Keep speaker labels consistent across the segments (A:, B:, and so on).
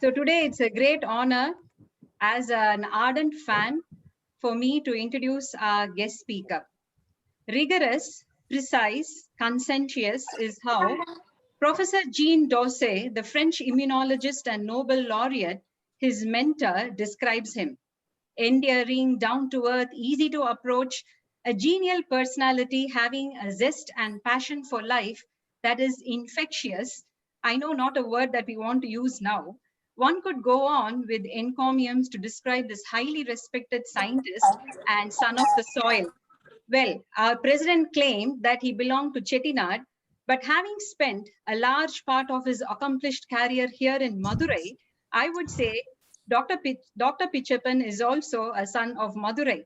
A: So today it's a great honor as an ardent fan for me to introduce our guest speaker. Rigorous, precise, conscientious is how Professor Jean Dosset, the French immunologist and Nobel laureate, his mentor, describes him. Endearing, down to earth, easy to approach, a genial personality having a zest and passion for life that is infectious. I know not a word that we want to use now. One could go on with encomiums to describe this highly respected scientist and son of the soil. Well, our president claimed that he belonged to Chettinad, but having spent a large part of his accomplished career here in Madurai, I would say Dr. Pichappan is also a son of Madurai.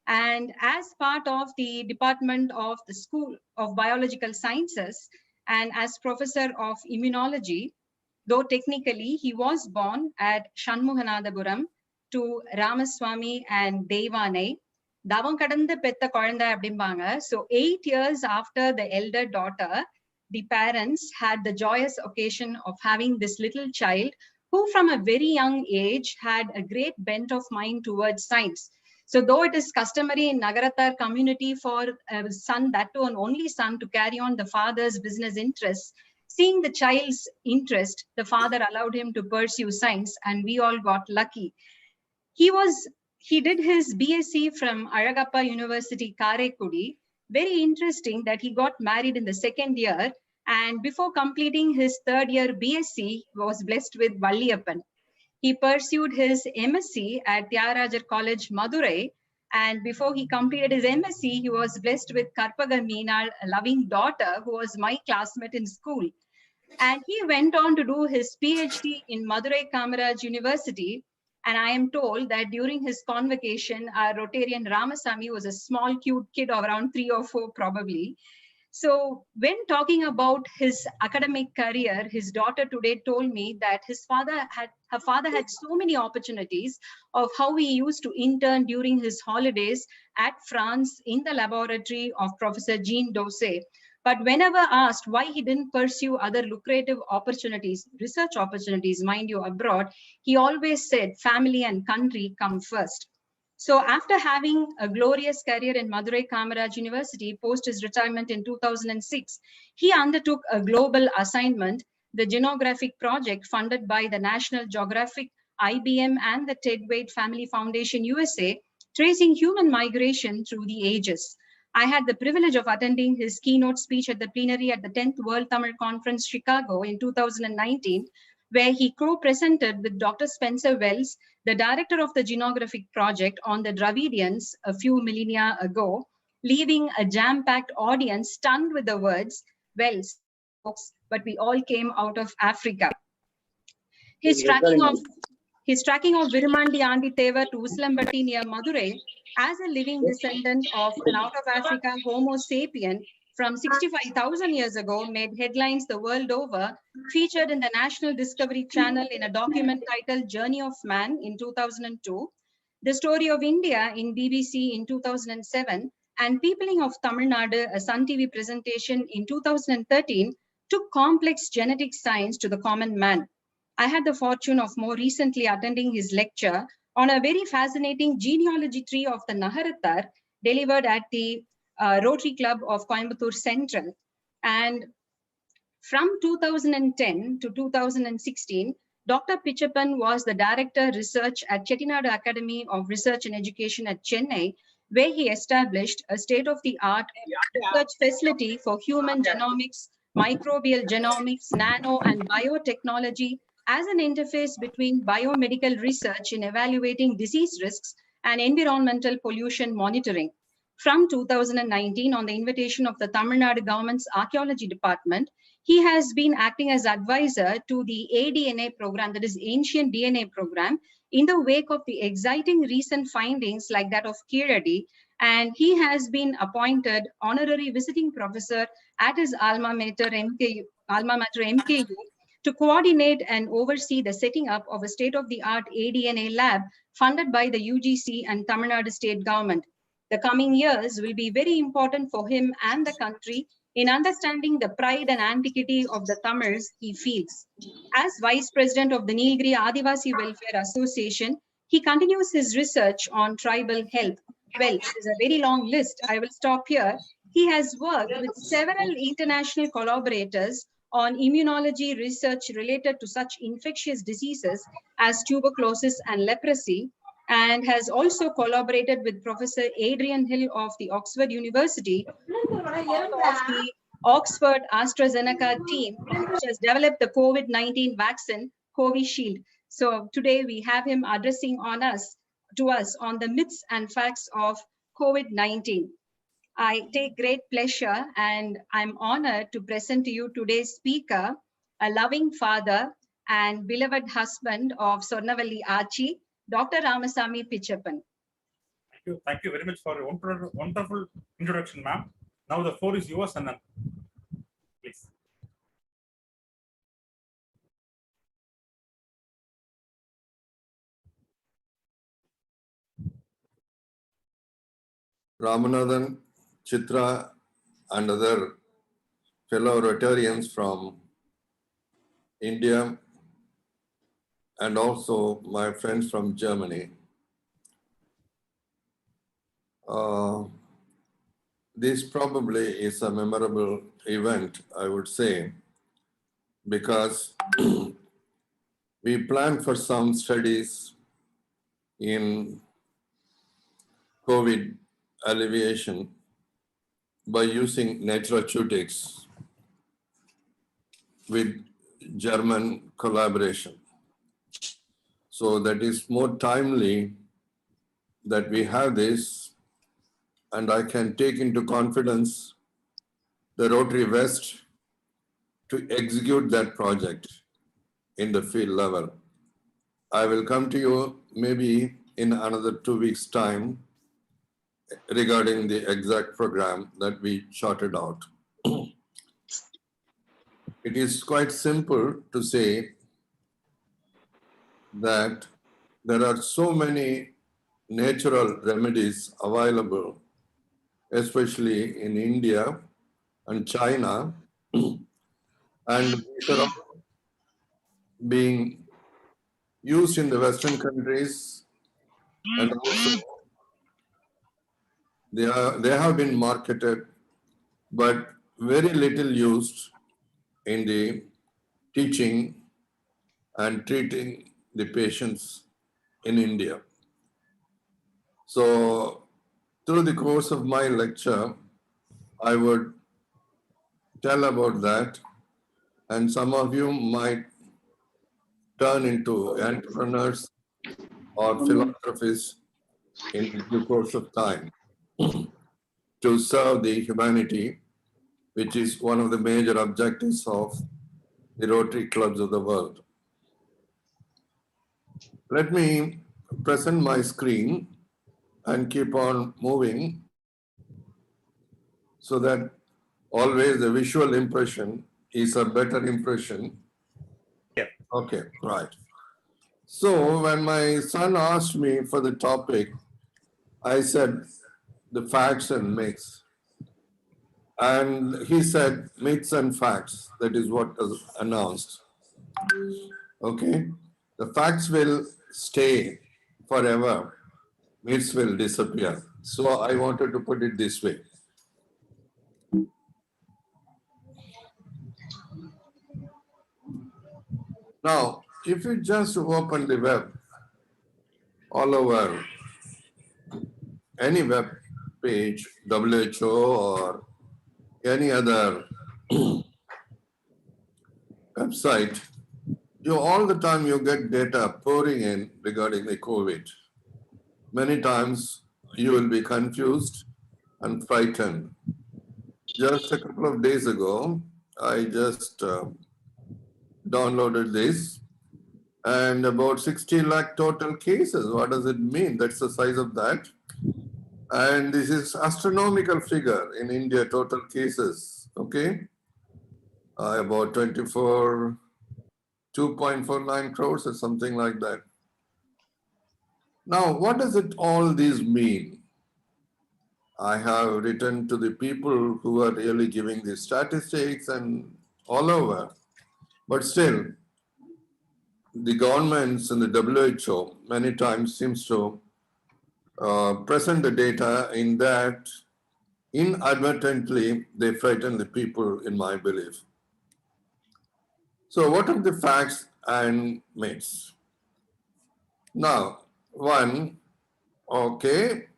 A: And as part of the Department of the School of Biological Sciences and as professor of immunology, though technically he was born at Shanmuganathapuram to Ramaswamy and Devanai, தவம் கடந்து பெத்த குழந்தை அப்படிம்பாங்க. So 8 years after the elder daughter, the parents had the joyous occasion of having this little child who from a very young age had a great bent of mind towards science. So though it is customary in Nagarathar community for a son, that too an only son, to carry on the father's business interests, seeing the child's interest, the father allowed him to pursue science, and we all got lucky. He did his BSc from Azhagappa University, Karaikudi. Very interesting that he got married in the second year, and before completing his third year BSc, was blessed with Valliyappan. He pursued his MSc at Tyagarajar College, Madurai, and before he completed his MSc, he was blessed with Karpaga Meenal, a loving daughter who was my classmate in school. And he went on to do his PhD in Madurai Kamaraj University. And I am told that during his convocation, our Rotarian Ramasamy was a small, cute kid of around 3 or 4 probably. So when talking about his academic career, his daughter today told me that her father had so many opportunities of how he used to intern during his holidays at France in the laboratory of Professor Jean Dosset. But whenever asked why he didn't pursue other lucrative opportunities, research opportunities, mind you, abroad, he always said family and country come first. So after having a glorious career in Madurai Kamaraj University post his retirement in 2006, he undertook a global assignment, the Genographic Project funded by the National Geographic, IBM, and the Ted Wade Family Foundation USA, tracing human migration through the ages. I had the privilege of attending his keynote speech at the plenary at the 10th World Tamil Conference, Chicago in 2019, where he co-presented with Dr. Spencer Wells, the director of the Genographic Project, on the Dravidians a few millennia ago, leaving a jam-packed audience stunned with the words, "Wells, folks, but we all came out of Africa." His tracking of Virumandi Andi Thevar to Uslambatti near Madurai as a living descendant of an out-of-Africa Homo sapien from 65,000 years ago made headlines the world over, featured in the National Discovery Channel in a document titled Journey of Man in 2002, The Story of India in BBC in 2007, and Peopling of Tamil Nadu, a Sun TV presentation in 2013, took complex genetic science to the common man. I had the fortune of more recently attending his lecture on a very fascinating genealogy tree of the Nagarathar delivered at the Rotary Club of Coimbatore Central. And from 2010 to 2016, Dr. Pichappan was the Director Research at Chettinad Academy of Research and Education at Chennai, where he established a state-of-the-art research facility for human genomics, microbial genomics, nano and biotechnology as an interface between biomedical research in evaluating disease risks and environmental pollution monitoring. From 2019, on the invitation of the Tamil Nadu government's archaeology department, he has been acting as advisor to the ADNA program, that is Ancient DNA program, in the wake of the exciting recent findings like that of Kiradi, and he has been appointed honorary visiting professor at his alma mater MKU to coordinate and oversee the setting up of a state-of-the-art ADNA lab funded by the UGC and Tamil Nadu state government. The coming years will be very important for him and the country in understanding the pride and antiquity of the Tamils he feels. As Vice President of the Nilgiri Adivasi Welfare Association, he continues his research on tribal health. Well, it is a very long list. I will stop here. He has worked with several international collaborators on immunology research related to such infectious diseases as tuberculosis and leprosy, and has also collaborated with Professor Adrian Hill of the Oxford University, part of the Oxford AstraZeneca team, which has developed the COVID-19 vaccine, Covishield. So today we have him addressing to us on the myths and facts of COVID-19. I take great pleasure and I'm honored to present to you today's speaker, a loving father and beloved husband of Sornavalli Achi, Dr. Ramasamy Pichappan.
B: Thank you very much for a wonderful introduction, ma'am. Now the floor is yours, and please.
C: Ramanathan, Chitra, and other fellow Rotarians from India, and also my friends from Germany. This probably is a memorable event, I would say, because we planned for some studies in COVID alleviation by using nutraceutics with German collaboration. So that is more timely that we have this, and I can take into confidence the Rotary West to execute that project in the field level. I will come to you maybe in another 2 weeks' time regarding the exact program that we charted out. It is quite simple to say that there are so many natural remedies available, especially in India and China, and these are all being used in the Western countries, and also they have been marketed, but very little used in the teaching and treating the patients in India. So through the course of my lecture, I would tell about that, and some of you might turn into entrepreneurs or philanthropists in due course of time to serve the humanity, which is one of the major objectives of the Rotary Clubs of the world. Let me present my screen and keep on moving so that always the visual impression is a better impression.
B: Yeah.
C: Okay, right. So when my son asked me for the topic, I said the facts and myths. And he said myths and facts. That is what was announced. Okay. The facts will stay forever. Myths will disappear. So I wanted to put it this way. Now, if you just open the web all over any web page, WHO or any other website, all the time you get data pouring in regarding the COVID. Many times you will be confused and frightened. Just a couple of days ago, I just downloaded this, and about 60 lakh total cases. What does it mean? That's the size of that. And this is astronomical figure in India, total cases, okay? About 2.49 crores or something like that. Now, what does it all these mean? I have written to the people who are really giving the statistics and all over. But still, the governments and the WHO many times seems to present the data in that inadvertently they frighten the people, in my belief. So what are the facts and myths? Now, one, okay,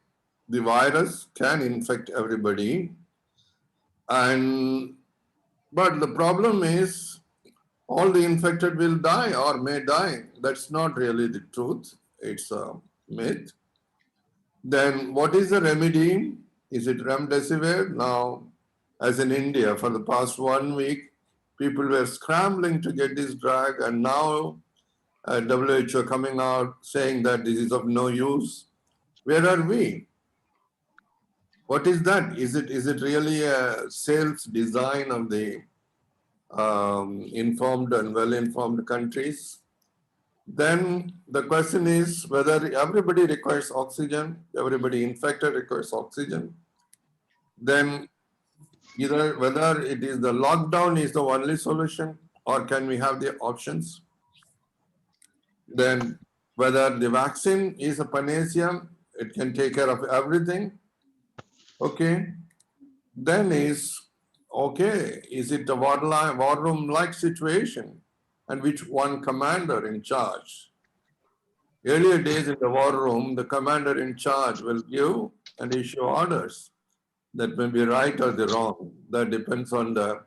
C: the virus can infect everybody, and but the problem is all the infected will die or may die. That's not really the truth. It's a myth. Then what is the remedy? Is it remdesivir? Now, as in India, for the past 1 week, people were scrambling to get this drug, and now WHO coming out saying that this is of no use. Where are we? What is that? Is it really a sales design of the informed and well-informed countries? Then the question is whether everybody requires oxygen, everybody infected requires oxygen. Then either whether it is the lockdown is the only solution, or can we have the options? Then whether the vaccine is a panacea, it can take care of everything. Okay. Then is, okay, is it a war room-like situation? And which one commander in charge? Earlier days in the war room, the commander in charge will give and issue orders that may be right or the wrong. That depends on the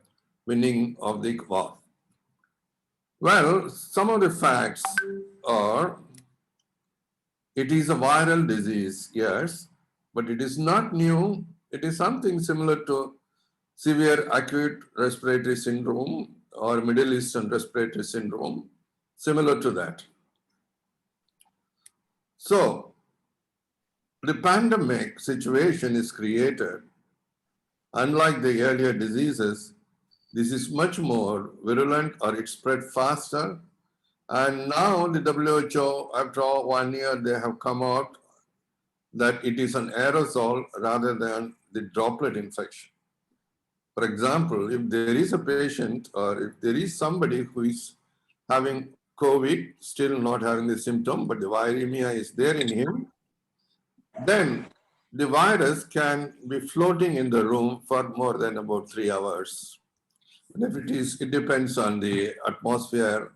C: winning of the war. Well, some of the facts are, it is a viral disease, yes, but it is not new. It is something similar to severe acute respiratory syndrome or Middle Eastern respiratory syndrome, similar to that. So, the pandemic situation is created. Unlike the earlier diseases, this is much more virulent, or it spread faster. And now the WHO, after 1 year, they have come out that it is an aerosol rather than the droplet infection. For example, if there is a patient or if there is somebody who is having COVID, still not having the symptom, but the viremia is there in him, then the virus can be floating in the room for more than about 3 hours. And if it is, it depends on the atmosphere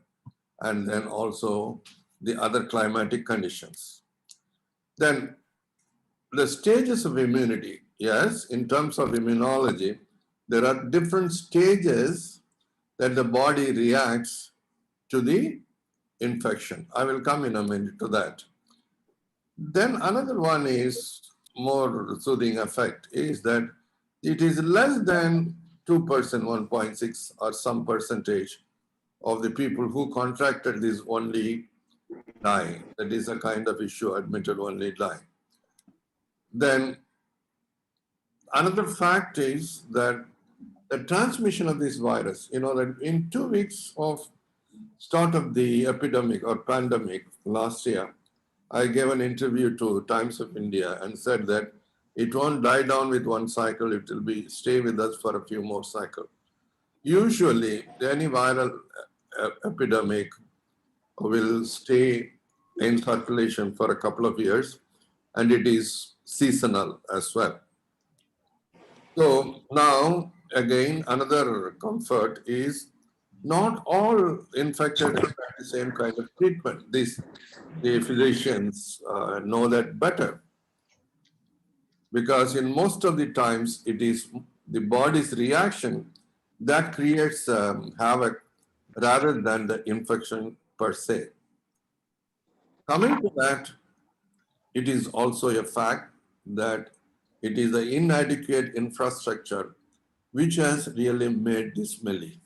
C: and then also the other climatic conditions. Then the stages of immunity, yes, in terms of immunology, there are different stages that the body reacts to the infection. I will come in a minute to that. Then another one is more soothing effect is that it is less than 2%, 1.6 or some percentage of the people who contracted this only die. That is a kind of issue, admitted only die. Then another fact is that the transmission of this virus, that in 2 weeks of start of the epidemic or pandemic last year, I gave an interview to Times of India and said that it won't die down with one cycle, it will stay with us for a few more cycles. Usually, any viral epidemic will stay in circulation for a couple of years, and it is seasonal as well. So now, again, another comfort is not all infected have the same kind of treatment. The physicians know that better, because in most of the times it is the body's reaction that creates havoc rather than the infection per se. Coming to that, it is also a fact that it is the inadequate infrastructure which has really made this smelly.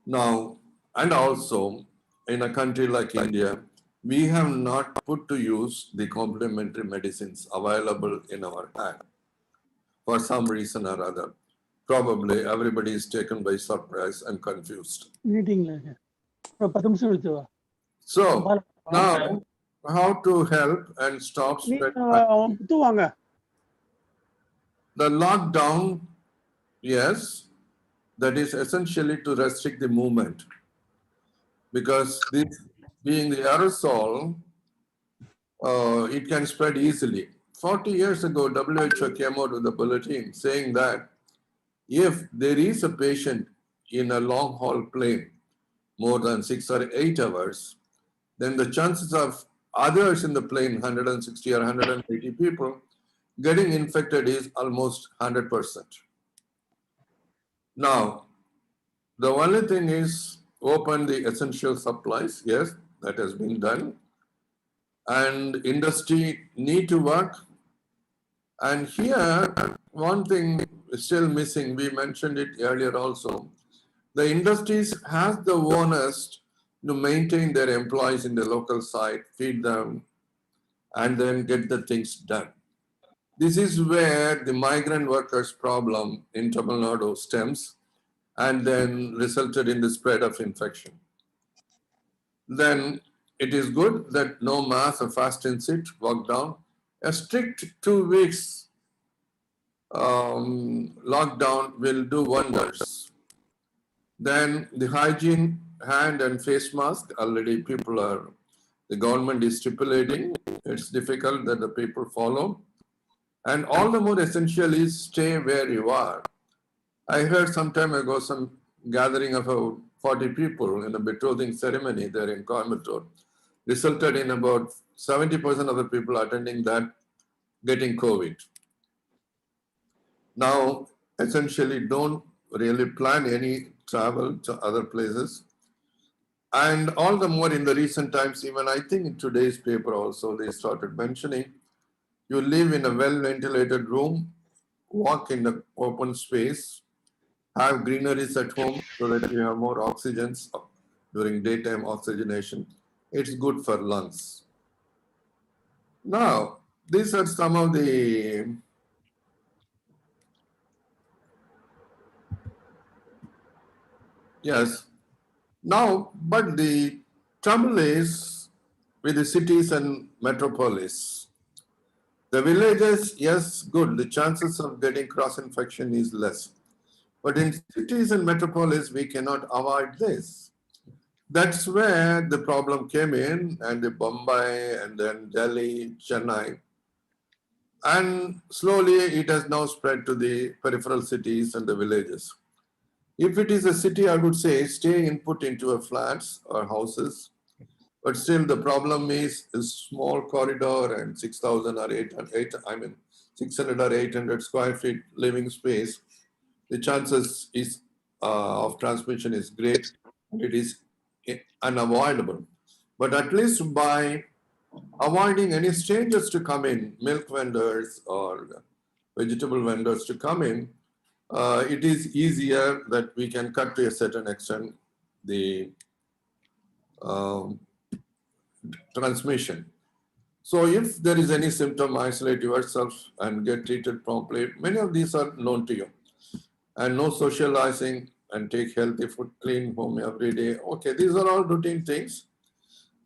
C: Now, and also in a country like India, we have not put to use the complementary medicines available in our hand for some reason or other. Probably everybody is taken by surprise and confused. So now how to help and stop spread.
D: தூவாங்க.
C: The lockdown, yes, that is essentially to restrict the movement. Because this being the aerosol, it can spread easily. 40 years ago, WHO came out with a bulletin saying that if there is a patient in a long haul plane more than 6 or 8 hours, then the chances of others in the plane, 160 or 180 people, getting infected is almost 100%. Now, the only thing is open the essential supplies. Yes, that has been done. And industry need to work. And here, one thing is still missing. We mentioned it earlier also. The industries has the onus to maintain their employees in the local site, feed them, and then get the things done. This is where the migrant workers problem in Tamil Nadu stems and then resulted in the spread of infection. Then it is good that no mass or fast and sit, walk down. A strict 2 weeks lockdown will do wonders. Then the hygiene, hand and face mask, already the government is stipulating. It's difficult that the people follow. And all the more essential is stay where you are. I heard some time ago some gathering of 40 people in a betrothing ceremony there in Coimbatore resulted in about 70% of the people attending that getting COVID. Now, essentially, don't really plan any travel to other places. And all the more in the recent times, even I think in today's paper also, they started mentioning, you live in a well-ventilated room, walk in the open space, have greeneries at home so that you have more oxygen during daytime oxygenation. It's good for lungs. Now, these are some of the yes. Now, but the trouble is with the cities and metropolis. The villages, yes, good. The chances of getting cross-infection is less. But in cities and metropolis, we cannot avoid this. That's where the problem came in, and the Bombay, and then Delhi, Chennai. And slowly it has now spread to the peripheral cities and the villages. If it is a city, I would say stay put into a flats or houses. But still the problem is a small corridor and 6,000 or 600 or 800 square feet living space. The chances of transmission is great. It is unavoidable. But at least by avoiding any strangers to come in, milk vendors or vegetable vendors to come in, it is easier that we can cut to a certain extent the transmission. So if there is any symptom, isolate yourself and get treated promptly. Many of these are known to you. And no socializing and take healthy food, clean home every day. Okay, these are all routine things.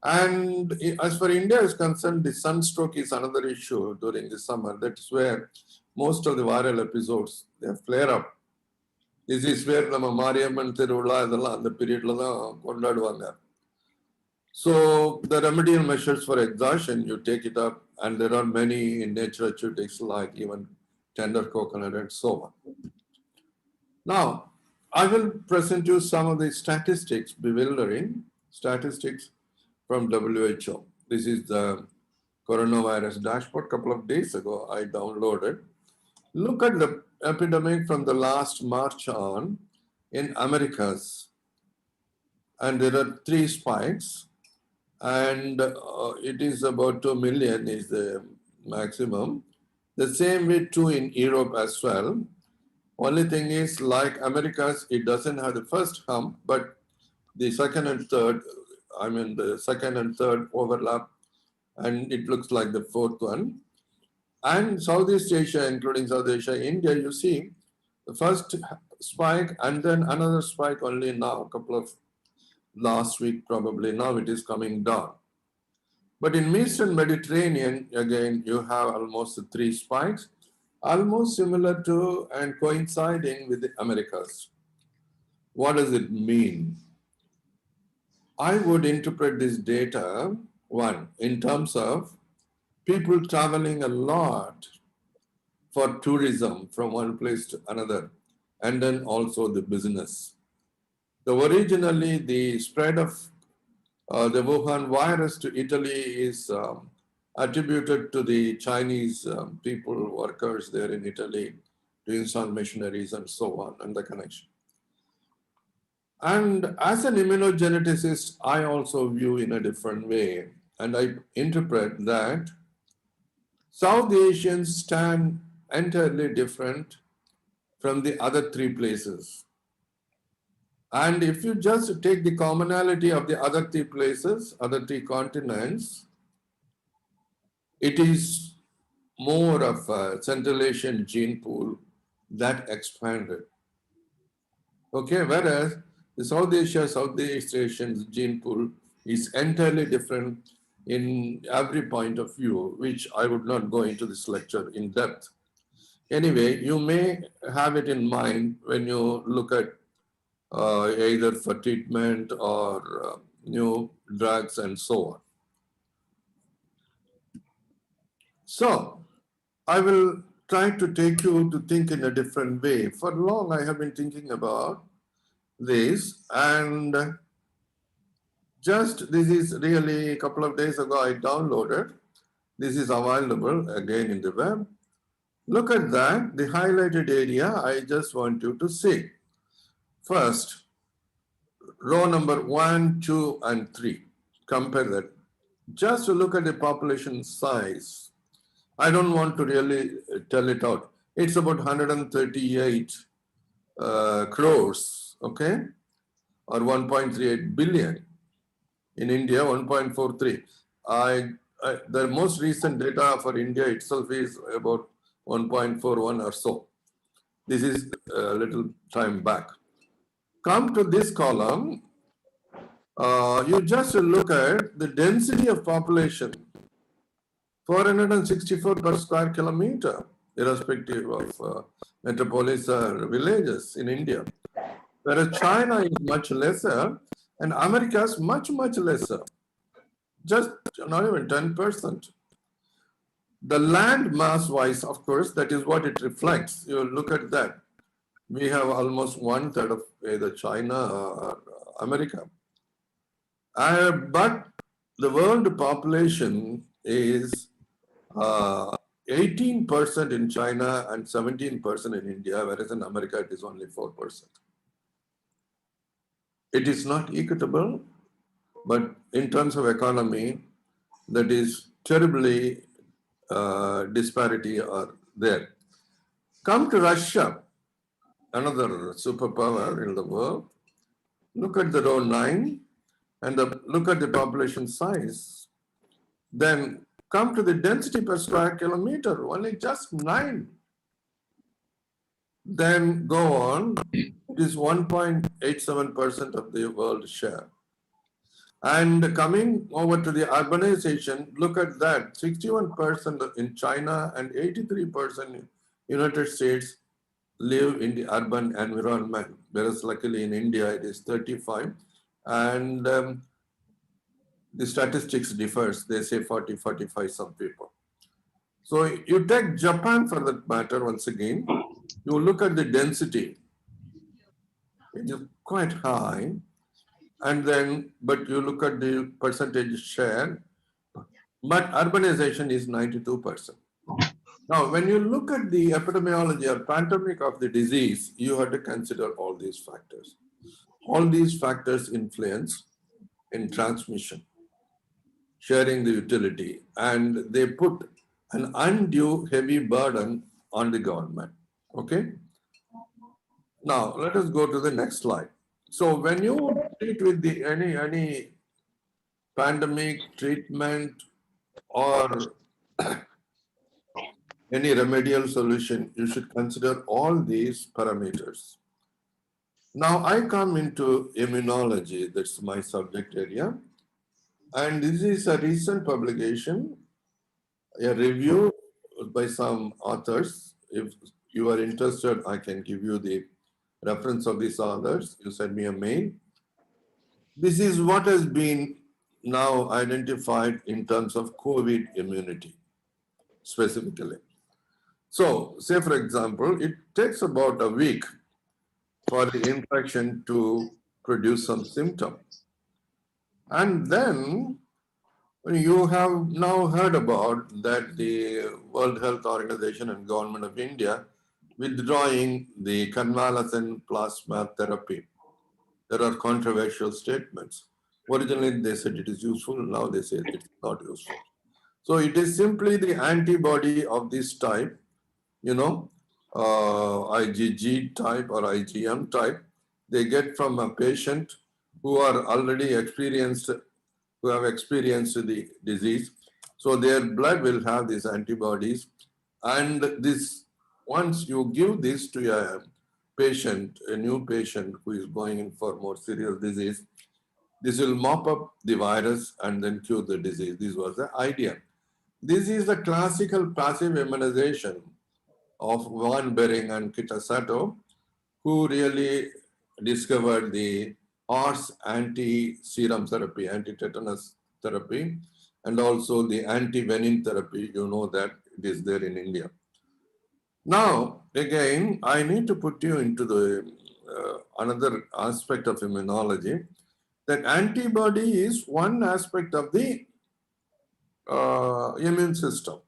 C: And as far India is concerned, the sunstroke is another issue during the summer. That's where most of the viral episodes, they flare up. This is where the Mariamman Tiruvalla, the period kondaduvanga. So the remedial measures for exhaustion, you take it up, and there are many in naturaceutics like even tender coconut and so on. Now, I will present you some of the statistics, bewildering statistics from WHO. This is the coronavirus dashboard. A couple of days ago, I downloaded. Look at the epidemic from the last March on in Americas. And there are 3 spikes. And it is about 2 million is the maximum. The same with 2 in Europe as well. Only thing is, like Americas, it doesn't have the first hump, but the second and third, the second and third overlap, and it looks like the 4th one. And Southeast Asia, including South Asia, India, you see the first spike and then another spike only now, a couple of last week probably. Now it is coming down. But in Eastern Mediterranean, again, you have almost 3 spikes, almost similar to and coinciding with the Americas. What does it mean? I would interpret this data, one, in terms of people traveling a lot for tourism from one place to another, and then also the business. So originally, the spread of the Wuhan virus to Italy is attributed to the Chinese people, workers there in Italy, doing some missionaries and so on, and the connection. And as an immunogeneticist, I also view in a different way, and I interpret that South Asians stand entirely different from the other 3 places. And if you just take the commonality of the other 3 places, other 3 continents, it is more of a Central Asian gene pool that expanded. Okay, whereas the Southeast Asian gene pool is entirely different in every point of view, which I would not go into this lecture in depth. Anyway, you may have it in mind when you look at either for treatment or new drugs and so on. So, I will try to take you to think in a different way. For long, I have been thinking about this, and just this is really a couple of days ago I downloaded. This is available again in the web. Look at that, the highlighted area. I just want you to see. First, row number 1, 2, and 3. Compare that. Just to look at the population size. I don't want to really tell it out. It's about 138 crores, okay? Or 1.38 billion. In India, 1.43. The most recent data for India itself is about 1.41 or so. This is a little time back. Come to this column. You just look at the density of population, 464 per square kilometer, irrespective of metropolis or villages in India. Whereas China is much lesser and America is much, much lesser. Just not even 10%. The land mass wise, of course, that is what it reflects. You look at that. We have almost 1/3 of either China or America. But the world population is 18% in China and 17% in India, whereas in America it is only 4%. It is not equitable, but in terms of economy, that is terribly disparity are there. Come to Russia, another superpower in the world. Look at the row 9 and look at the population size. Then come to the density per square kilometer, only just 9. Then go on, it is 1.87% of the world share. And coming over to the urbanization, look at that, 61% in China and 83% in United States live in the urban environment, whereas luckily in India it is 35. And the statistics differs, they say 40, 45 some people. So you take Japan for that matter once again, you look at the density, it is quite high. And then, but you look at the percentage share, but urbanization is 92%. Now, when you look at the epidemiology or pandemic of the disease, you have to consider all these factors. All these factors influence in transmission, sharing the utility, and they put an undue heavy burden on the government. Okay? Now, let us go to the next slide. So when you treat with the any pandemic treatment or any remedial solution, you should consider all these parameters. Now I come into immunology, that's my subject area. And this is a recent publication, a review by some authors. If you are interested, I can give you the reference of these authors. You send me a mail. This is what has been now identified in terms of COVID immunity specifically. So, say for example, it takes about a week for the infection to produce some symptom. And then you have now heard about that the World Health Organization and Government of India withdrawing the convalescent plasma therapy. There are controversial statements. Originally, they said it is useful. Now they say it's not useful. So it is simply the antibody of this type, IgG type or IgM type. They get from a patient who are already experienced, who have experienced the disease. So their blood will have these antibodies. And this, once you give this to a patient, a new patient who is going in for more serious disease, this will mop up the virus and then cure the disease. This was the idea. This is the classical passive immunization of Van Bering and Kitasato, who really discovered the horse anti-serum therapy, anti-tetanus therapy, and also the anti-venin therapy. You know that it is there in India. Now, again, I need to put you into the another aspect of immunology, that antibody is one aspect of the immune system.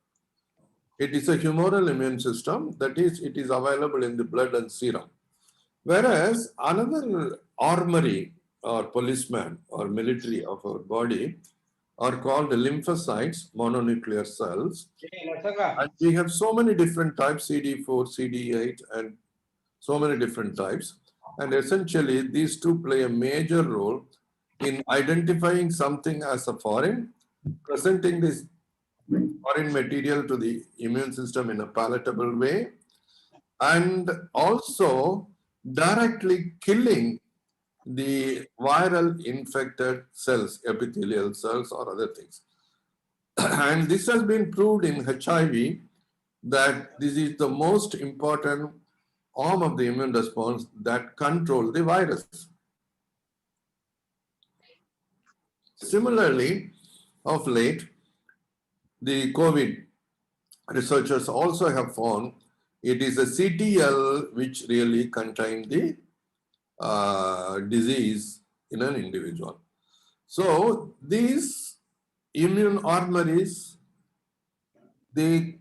C: It is a humoral immune system, that is, it is available in the blood and serum. Whereas another armory or policeman or military of our body are called lymphocytes, mononuclear cells. And we have so many different types, CD4, CD8, and so many different types. And essentially, these two play a major role in identifying something as a foreign, presenting this foreign material to the immune system in a palatable way, and also directly killing the viral infected cells, epithelial cells or other things. And this has been proved in HIV that this is the most important arm of the immune response that controls the virus. Similarly, of late, the COVID researchers also have found it is a CTL which really contains the disease in an individual. So these immune armories, they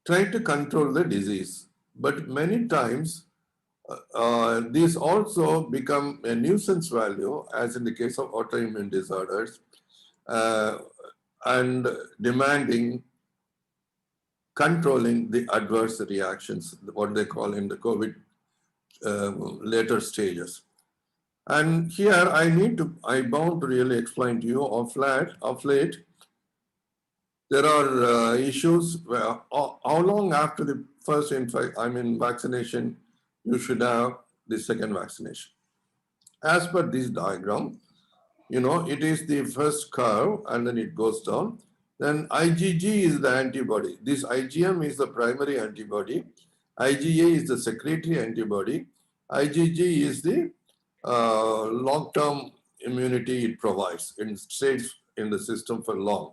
C: try to control the disease, but many times these also become a nuisance value, as in the case of autoimmune disorders, and demanding controlling the adverse reactions, what they call in the COVID later stages. And here I bound to really explain to you of late, there are issues where how long after the first vaccination you should have the second vaccination. As per this diagram, it is the first curve and then it goes down. Then IgG is the antibody. This IgM is the primary antibody. IgA is the secretory antibody. IgG is the long-term immunity it provides. It stays in the system for long.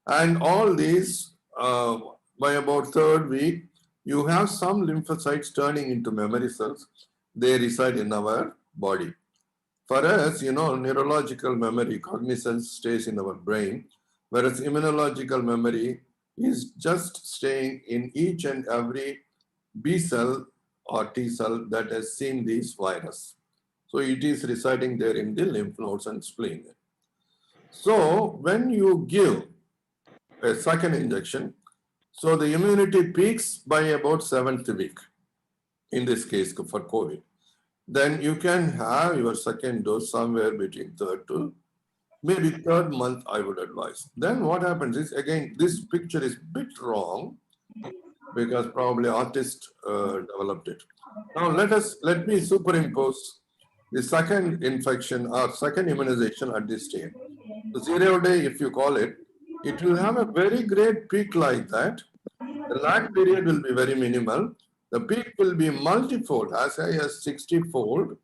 C: And all these, by about third week, you have some lymphocytes turning into memory cells. They reside in our body. For us, neurological memory, cognizance stays in our brain, whereas immunological memory is just staying in each and every B cell or T cell that has seen this virus. So it is residing there in the lymph nodes and spleen. So when you give a second injection, so the immunity peaks by about 7th week, in this case for COVID. Then you can have your second dose somewhere between 3rd to maybe 3rd month, I would advise. Then what happens is, again, this picture is a bit wrong because probably artist developed it. Now let me superimpose the second infection or second immunization at this stage. zero day, if you call it, it will have a very great peak like that. The lag period will be very minimal. The peak will be multifold, as high as 60-fold,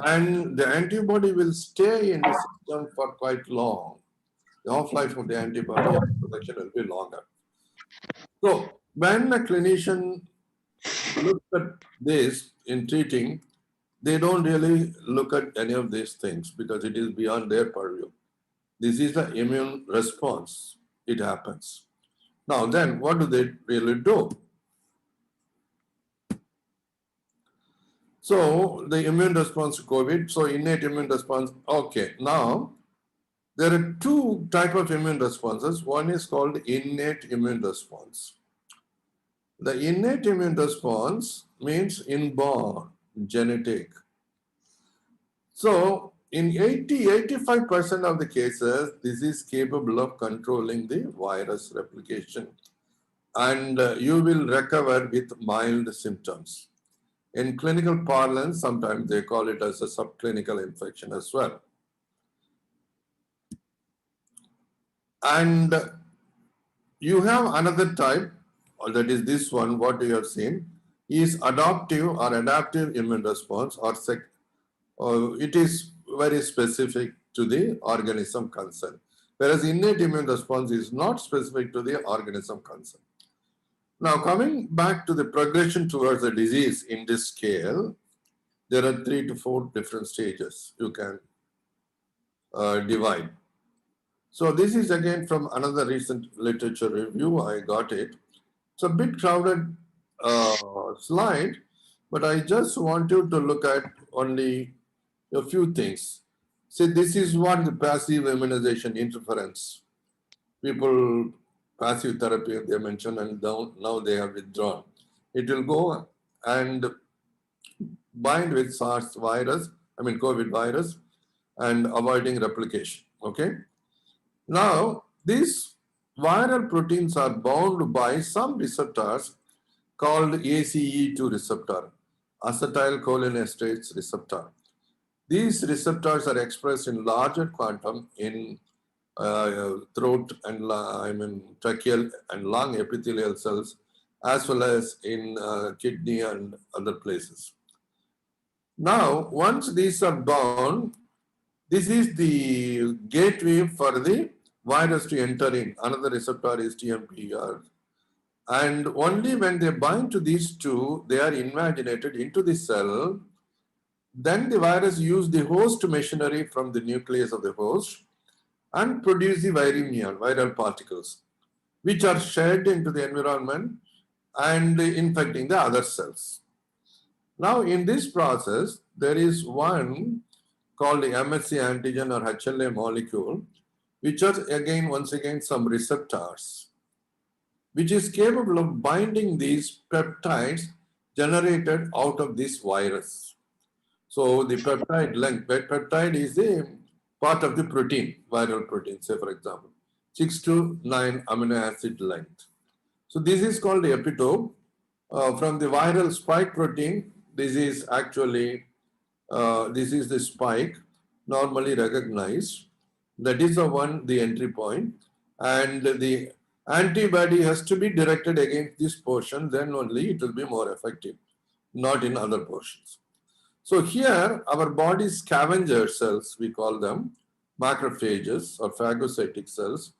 C: and the antibody will stay in the system for quite long. The half-life of the antibody protection will be longer. So when a clinician looks at this in treating, they don't really look at any of these things because it is beyond their purview. This is the immune response. It happens. Now then, what do they really do? So the immune response to COVID, so innate immune response, okay. Now, there are two types of immune responses. One is called innate immune response. The innate immune response means inborn, genetic. So in 85% of the cases, this is capable of controlling the virus replication, and you will recover with mild symptoms. In clinical parlance, sometimes they call it as a subclinical infection as well. And you have another type, that is this one, what you have seen, is adaptive or adaptive immune response, or it is very specific to the organism concerned. Whereas innate immune response is not specific to the organism concerned. Now, coming back to the progression towards the disease in this scale, there are 3 to 4 different stages you can divide. So this is again from another recent literature review. I got it. It's a bit crowded slide, but I just want you to look at only a few things. See, this is what the passive immunization interference. People, passive therapy, they mentioned, and now they have withdrawn. It will go and bind with SARS virus, COVID virus, and avoiding replication, okay? Now, these viral proteins are bound by some receptors called ACE2 receptor, acetylcholinesterase receptor. These receptors are expressed in larger quantum in throat and tracheal and lung epithelial cells, as well as in kidney and other places. Now, once these are bound, this is the gateway for the virus to enter in. Another receptor is TMPR. And only when they bind to these two, they are invaginated into the cell. Then the virus uses the host machinery from the nucleus of the host and produce the viremion, viral particles, which are shed into the environment and infecting the other cells. Now, in this process, there is one called the MHC antigen or HLA molecule, which are once again some receptors, which is capable of binding these peptides generated out of this virus. So the peptide length, peptide is the part of the protein, viral protein, say for example, 6 to 9 amino acid length. So this is called the epitope. From the viral spike protein, this is actually, this is the spike normally recognized. That is the one, the entry point. And the antibody has to be directed against this portion, then only it will be more effective, not in other portions. So here, our body's scavenger cells, we call them, macrophages or phagocytic cells,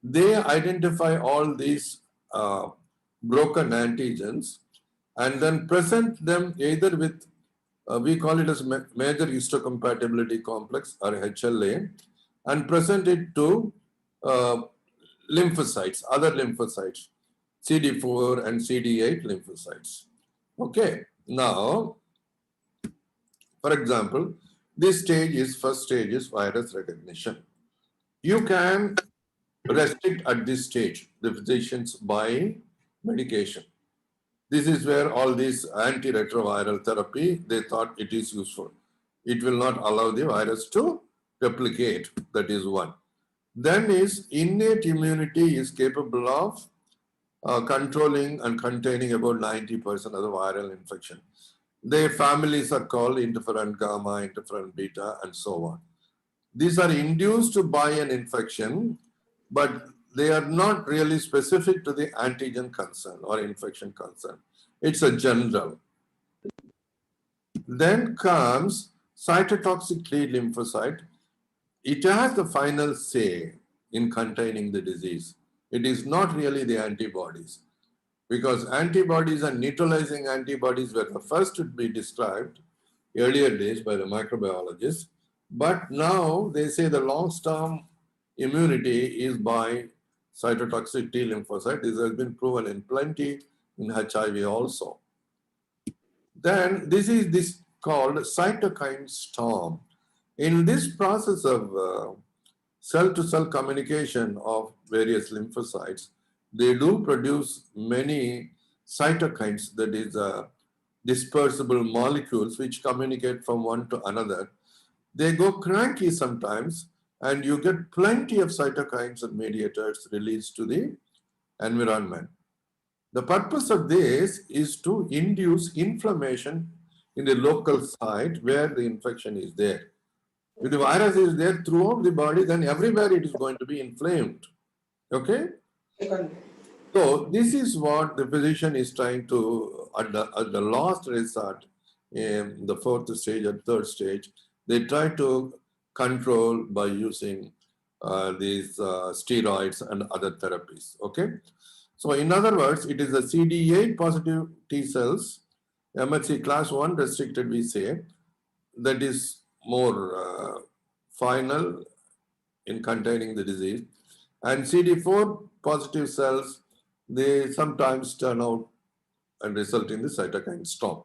C: they identify all these broken antigens and then present them either with, we call it as major histocompatibility complex or HLA, and present it to lymphocytes, other lymphocytes, CD4 and CD8 lymphocytes. Okay, now, for example, this stage is, first stage is virus recognition. You can restrict at this stage the physicians by medication. This is where all this antiretroviral therapy, they thought it is useful. It will not allow the virus to replicate, that is one. Then is innate immunity is capable of controlling and containing about 90% of the viral infection. Their families are called interferon gamma, interferon beta, and so on. These are induced by an infection, but they are not really specific to the antigen concern or infection concern. It's a general. Then comes cytotoxic T lymphocyte. It has the final say in containing the disease. It is not really the antibodies, because antibodies and neutralizing antibodies were the first to be described earlier days by the microbiologists. But now they say the long-term immunity is by cytotoxic T lymphocyte. This has been proven in plenty in HIV also. Then this is called cytokine storm. In this process of cell-to-cell communication of various lymphocytes, they do produce many cytokines, that is dispersible molecules which communicate from one to another. They go cranky sometimes, and you get plenty of cytokines and mediators released to the environment. The purpose of this is to induce inflammation in the local site where the infection is there. If the virus is there throughout the body, then everywhere it is going to be inflamed. Okay? So this is what the physician is trying to, at the last resort, in the fourth stage or third stage, they try to control by using these steroids and other therapies. Okay? So in other words, it is the CD8 positive T cells, MHC class 1 restricted, we say, that is more final in containing the disease. And CD4 positive cells, they sometimes turn out and result in the cytokine storm.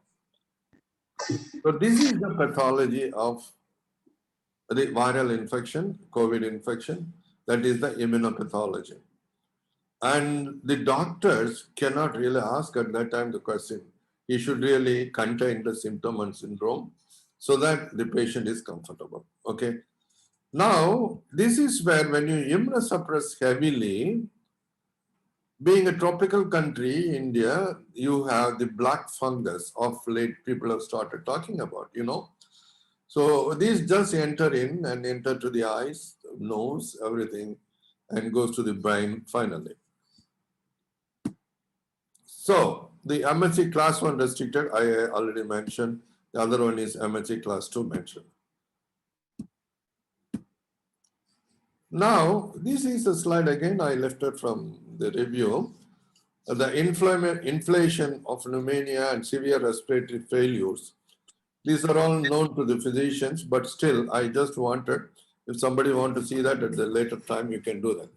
C: So this is the pathology of the viral infection, COVID infection, that is the immunopathology. And the doctors cannot really ask at that time the question. He should really contain the symptom and syndrome so that the patient is comfortable. Okay. Now, this is where when you immunosuppress heavily, being a tropical country, India, you have the black fungus of late people have started talking about, you know. So these just enter in and enter to the eyes, nose, everything, and goes to the brain finally. So the MHC class 1 restricted, I already mentioned. The other one is MHC class 2 mentioned. Now, this is a slide again I lifted from the review. The inflation of pneumonia and severe respiratory failures. These are all known to the physicians, but still, I just wanted, if somebody wants to see that at the later time, you can do that.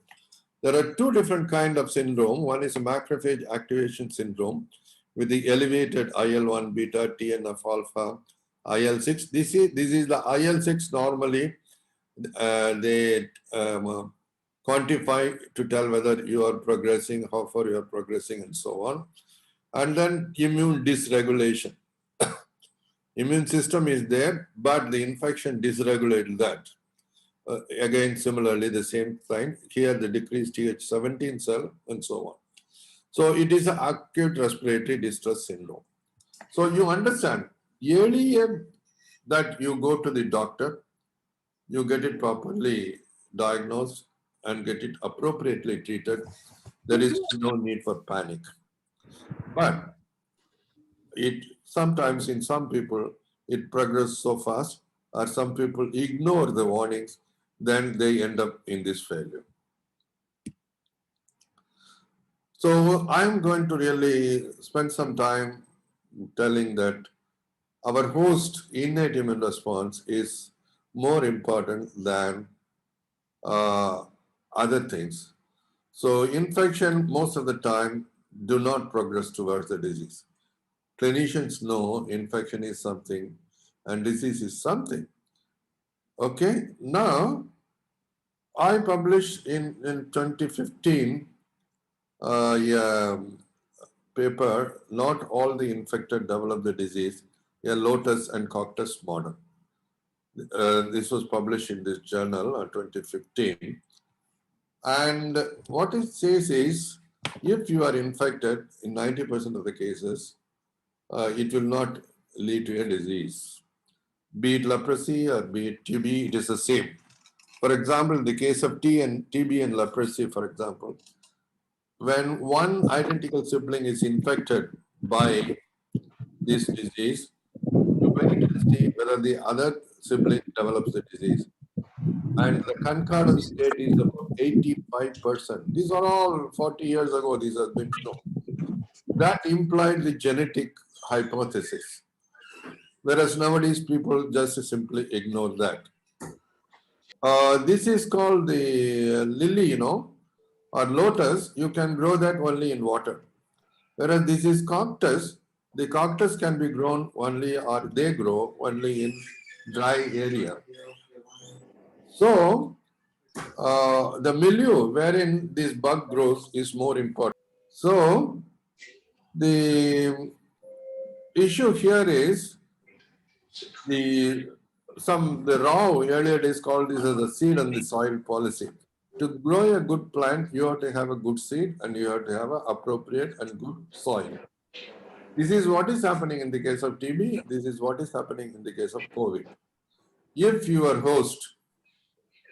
C: There are two different kinds of syndrome. One is a macrophage activation syndrome with the elevated IL-1 beta, TNF alpha, IL-6. This is the IL-6 normally. They quantify to tell whether you are progressing, how far you are progressing, and so on. And then immune dysregulation. Immune system is there, but the infection dysregulates that. Again, similarly, the same thing. Here, the decreased Th17 cell, and so on. So it is an acute respiratory distress syndrome. So you understand, earlier that you go to the doctor, you get it properly diagnosed and get it appropriately treated, there is no need for panic. But it sometimes in some people, it progresses so fast, or some people ignore the warnings, then they end up in this failure. So I'm going to really spend some time telling that our host innate immune response is more important than other things. So infection most of the time do not progress towards the disease. Clinicians know infection is something and disease is something. Okay, now I published in 2015 paper, Not All the Infected Develop the Disease, a Lotus and Coctus model. This was published in this journal in 2015. And what it says is, if you are infected, in 90% of the cases, it will not lead to a disease. Be it leprosy or be it TB, it is the same. For example, the case of TB and leprosy, for example, when one identical sibling is infected by this disease, you wait and see whether the other sibling develops the disease. And the concordance rate is about 85%. These are all 40 years ago, these have been shown. That implied the genetic hypothesis. Whereas nowadays people just simply ignore that. This is called the lily, or lotus. You can grow that only in water. Whereas this is cactus. The cactus can be grown only, or they grow only in dry area. So the milieu wherein this bug grows is more important. So the issue here is the raw, earlier days called this as the seed and the soil policy. To grow a good plant, you have to have a good seed and you have to have an appropriate and good soil. This is what is happening in the case of TB. This is what is happening in the case of COVID. If your host,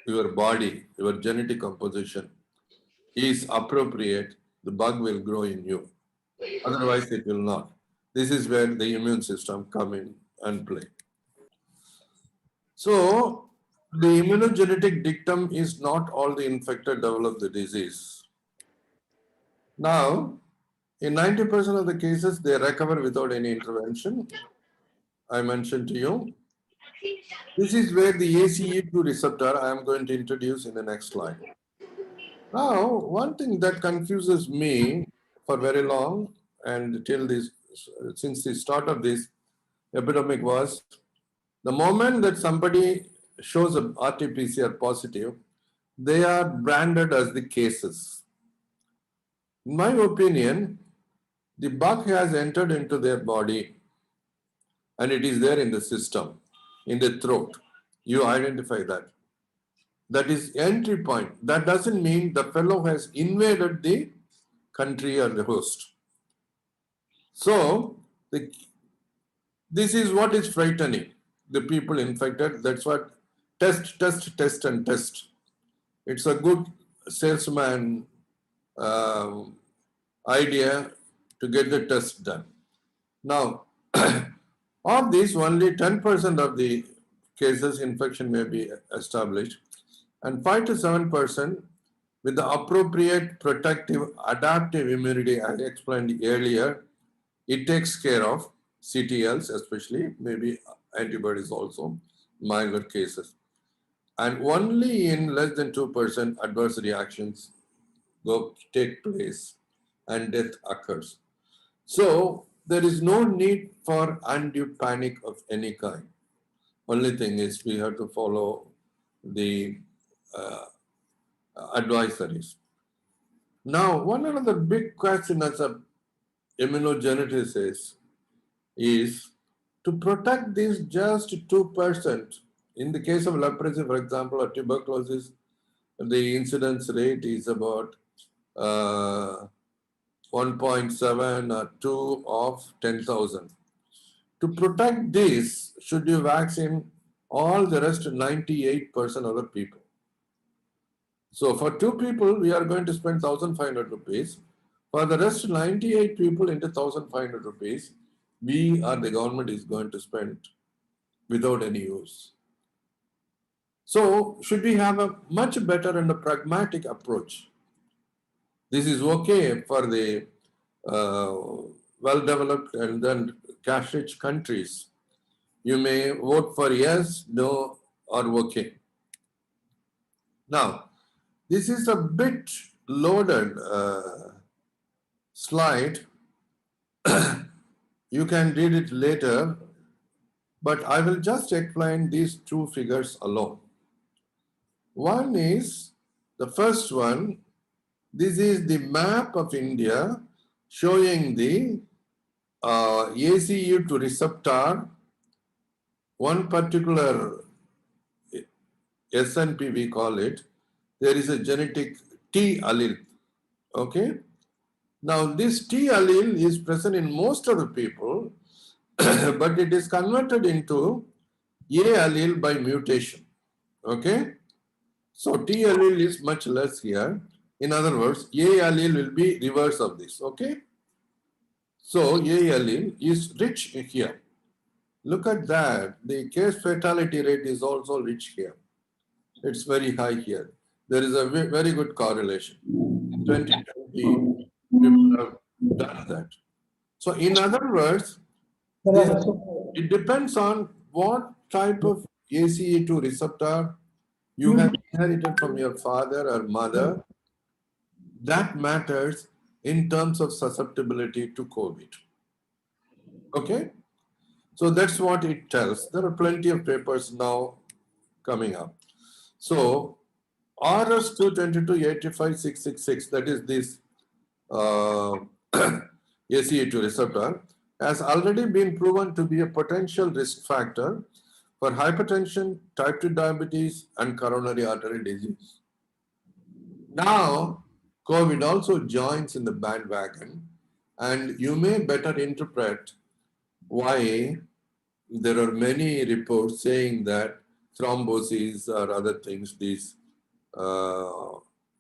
C: your body, your genetic composition is appropriate, the bug will grow in you. Otherwise, it will not. This is where the immune system come in and play. So, the immunogenetic dictum is not all the infected develop the disease. Now, in 90% of the cases, they recover without any intervention. I mentioned to you. This is where the ACE2 receptor I am going to introduce in the next slide. Now, one thing that confuses me for very long and till this, since the start of this epidemic was, the moment that somebody shows an RT-PCR positive, they are branded as the cases. In my opinion, the bug has entered into their body and it is there in the system, in the throat. You identify that. That is entry point. That doesn't mean the fellow has invaded the country or the host. So, this is what is frightening. The people infected, that's what test, and test. It's a good salesman idea to get the test done. Now, of these, only 10% of the cases infection may be established, and 5 to 7% with the appropriate protective adaptive immunity, as I explained earlier, it takes care of CTLs, especially, maybe antibodies also, milder cases. And only in less than 2% adverse reactions take place and death occurs. So there is no need for undue panic of any kind. Only thing is we have to follow the advisories. Now, one another big question as a immunogeneticist is to protect this just 2%. In the case of leprosy, for example, or tuberculosis, the incidence rate is about 1.7 or 2 of 10,000. To protect this, should you vaccine all the rest 98% of the people? So for 2 people, we are going to spend 1,500 rupees. For the rest 98 people into 1,500 rupees, we or the government is going to spend without any use. So should we have a much better and a pragmatic approach? This is okay for the well-developed and then cash-rich countries. You may vote for yes, no, or okay. Now, this is a bit loaded slide. You can read it later, but I will just explain these 2 figures alone. One is, the first one, this is the map of India showing the ACE2 receptor, one particular SNP we call it, there is a genetic T allele, okay? Now this T allele is present in most of the people, but it is converted into A allele by mutation, okay? So T allele is much less here. In other words, A allele will be reverse of this, okay? So A allele is rich here. Look at that. The case fatality rate is also rich here. It's very high here. There is a very good correlation. 2020, people have done that. So in other words, it depends on what type of ACE2 receptor you have inherited from your father or mother. That matters in terms of susceptibility to COVID. Okay? So that's what it tells. There are plenty of papers now coming up. So RS-222-85666, that is this ACE2 receptor, has already been proven to be a potential risk factor for hypertension, type 2 diabetes, and coronary artery disease. Now, COVID also joins in the bandwagon, and you may better interpret why there are many reports saying that thrombosis or other things, these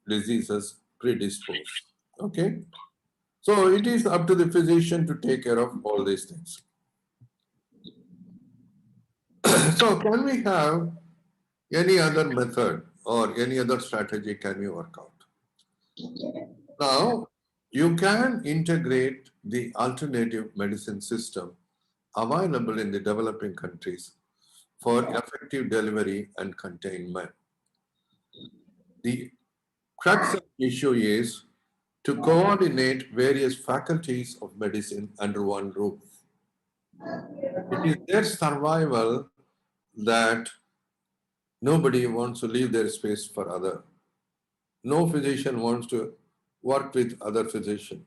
C: diseases predispose. Okay? So it is up to the physician to take care of all these things. So can we have any other method or any other strategy can we work out? Now, you can integrate the alternative medicine system available in the developing countries for effective delivery and containment. The crux of the issue is to coordinate various faculties of medicine under one roof. It is their survival that nobody wants to leave their space for other. No physician wants to work with other physician.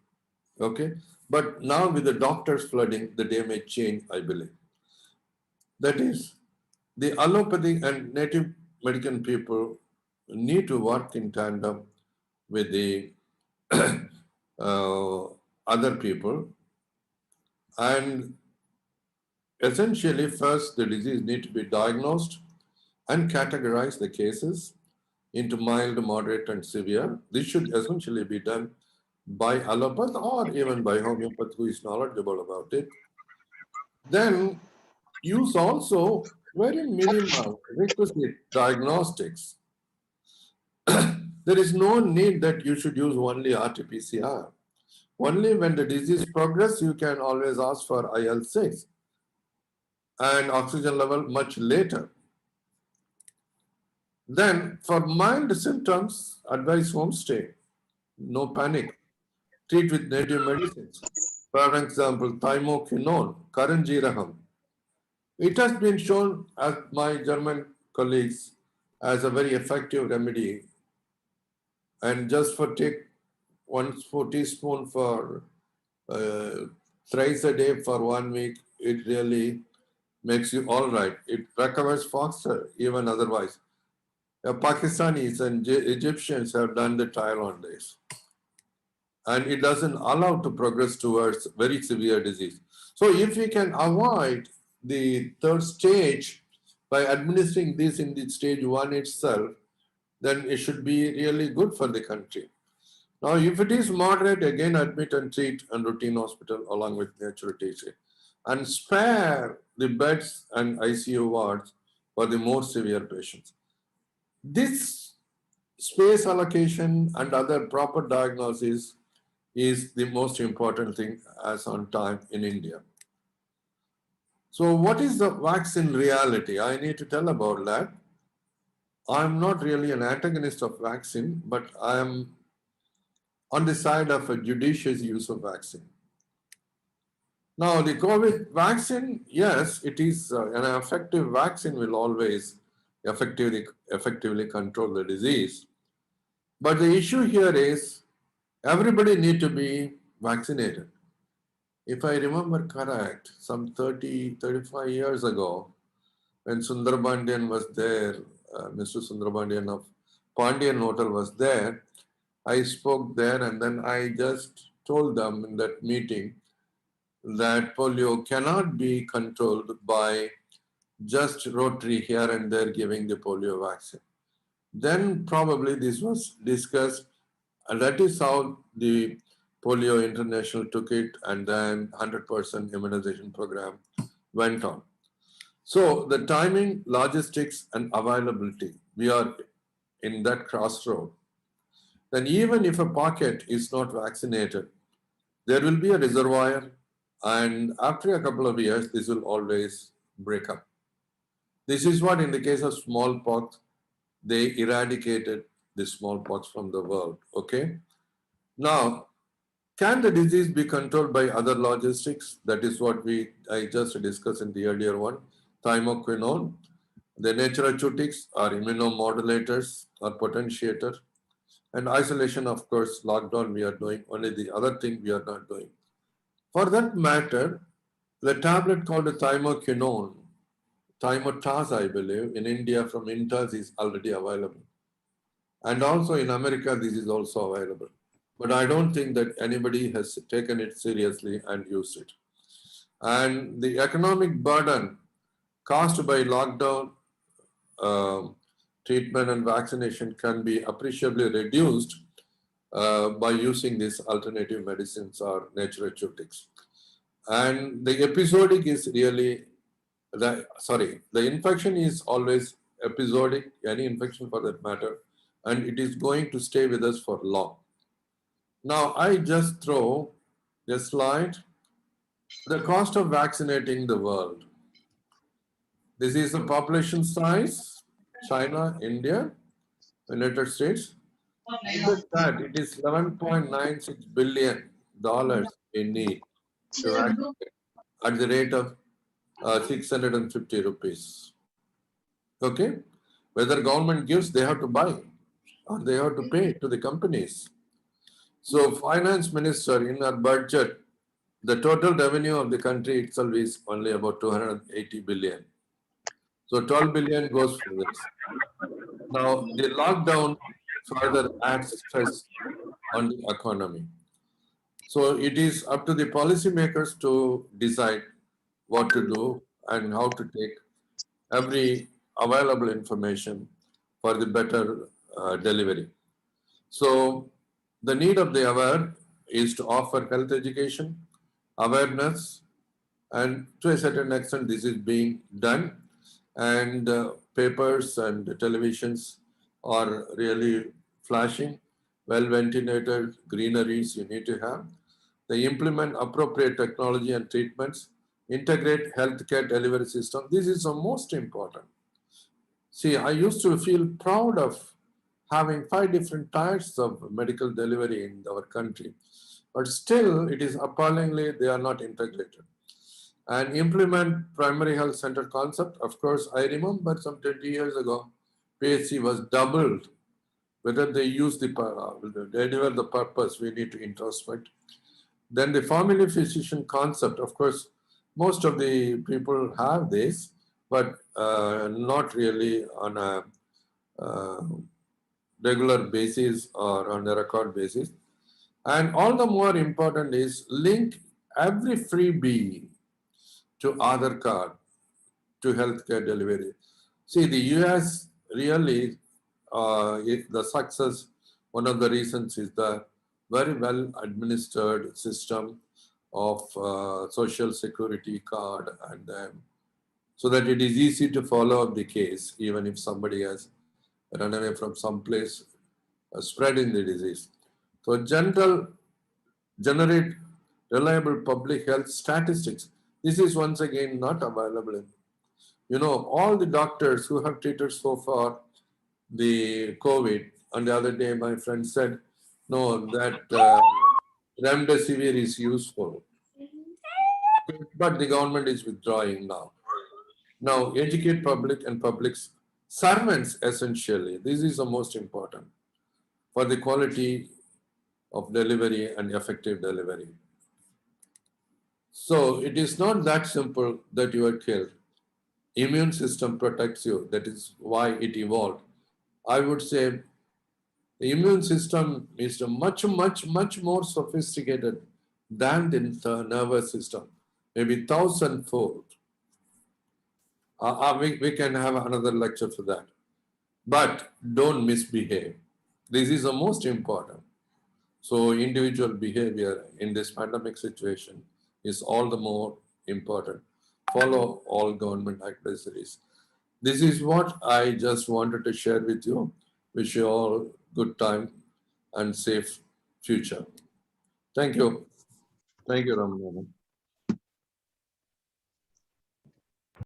C: Okay? But now with the doctors flooding, the day may change, I believe. That is, the allopathy and native medical people need to work in tandem with the other people. And essentially, first, the disease need to be diagnosed and categorize the cases into mild, moderate, and severe. This should essentially be done by allopath or even by homeopath who is knowledgeable about it. Then use also very minimal requisite diagnostics. There is no need that you should use only RT-PCR. Only when the disease progresses, you can always ask for IL-6 and oxygen level much later. Then for mild symptoms, advise homestay. No panic. Treat with native medicines. For example, thymoquinone, karanjiraham. It has been shown as my German colleagues as a very effective remedy. And just for take 1 teaspoon for thrice a day for 1 week, it really makes you all right. It recovers faster, even otherwise. The Pakistanis and Egyptians have done the trial on this. And it doesn't allow to progress towards very severe disease. So if we can avoid the third stage by administering this in the stage 1 itself, then it should be really good for the country. Now, if it is moderate, again admit and treat in routine hospital along with natural TC, and spare the beds and ICU wards for the more severe patients. This space allocation and other proper diagnosis is the most important thing as on time in India. So what is the vaccine reality? I need to tell about that. I'm not really an antagonist of vaccine, but I am on the side of a judicious use of vaccine. Now, the COVID vaccine, yes, it is an effective vaccine will always effectively control the disease. But the issue here is everybody need to be vaccinated. If I remember correct, some 35 years ago, when Sundarbandian was there, Mr. Sundarbandian of Pandian Hotel was there, I spoke there and then I just told them in that meeting that polio cannot be controlled by just Rotary here and there giving the polio vaccine. Then probably this was discussed, and that is how the Polio International took it, and then 100% immunization program went on. So the timing, logistics, and availability, we are in that crossroad. Then even if a pocket is not vaccinated, there will be a reservoir, and after a couple of years, this will always break up. This is what in the case of smallpox, they eradicated the smallpox from the world, okay? Now, can the disease be controlled by other logistics? That is what I just discussed in the earlier one. Thymoquinone, the nutraceutics are immunomodulators or potentiator. And isolation, of course, lockdown we are doing. Only the other thing we are not doing. For that matter, the tablet called thymoquinone, Thymotaz, I believe, in India from Intas is already available. And also in America, this is also available. But I don't think that anybody has taken it seriously and used it. And the economic burden caused by lockdown, treatment and vaccination can be appreciably reduced by using these alternative medicines or nutraceutics. And the episodic is really, the infection is always episodic, any infection for that matter, and it is going to stay with us for long. Now, I just throw a slide, the cost of vaccinating the world. This is the population size, China, India, United States. With that, it is $11.96 billion we need to vaccinate at the rate of 650 rupees. Okay? Whether government gives, they have to buy or they have to pay to the companies. So finance minister in our budget, the total revenue of the country itself is only about 280 billion. So 12 billion goes for this. Now the lockdown further adds stress on the economy. So it is up to the policymakers to decide what to do and how to take every available information for the better delivery. So the need of the hour is to offer health education, awareness, and to a certain extent this is being done, and papers and televisions are really flashing, well ventilated greeneries you need to have. They implement appropriate technology and treatments, integrate healthcare delivery system. This is the most important. See, I used to feel proud of having 5 different types of medical delivery in our country, but still it is appallingly they are not integrated. And implement primary health center concept. Of course, I remember some 20 years ago, PHC was doubled. Whether they use they deliver the purpose, we need to introspect. Then the family physician concept, of course, most of the people have this, but not really on a regular basis or on a record basis. And all the more important is link every freebie to Aadhaar card to healthcare delivery. See, the US really, the success, one of the reasons is the very well administered system of social security card, and so that it is easy to follow up the case even if somebody has run away from some place spreading the disease. So generate reliable public health statistics. This is once again not available. All the doctors who have treated so far the COVID, and the other day my friend said, no, that remdesivir is useful. But the government is withdrawing now. Now, educate public and public servants essentially. This is the most important for the quality of delivery and effective delivery. So it is not that simple that you are killed. Immune system protects you. That is why it evolved. I would say the immune system is much, much, much more sophisticated than the nervous system, maybe 1,000-fold. We can have another lecture for that. but don't misbehave. This is the most important. So individual behavior in this pandemic situation is all the more important. Follow all government advisories. This is what I just wanted to share with you. Wish you all good time and safe future. Thank you. Thank you, Ramana.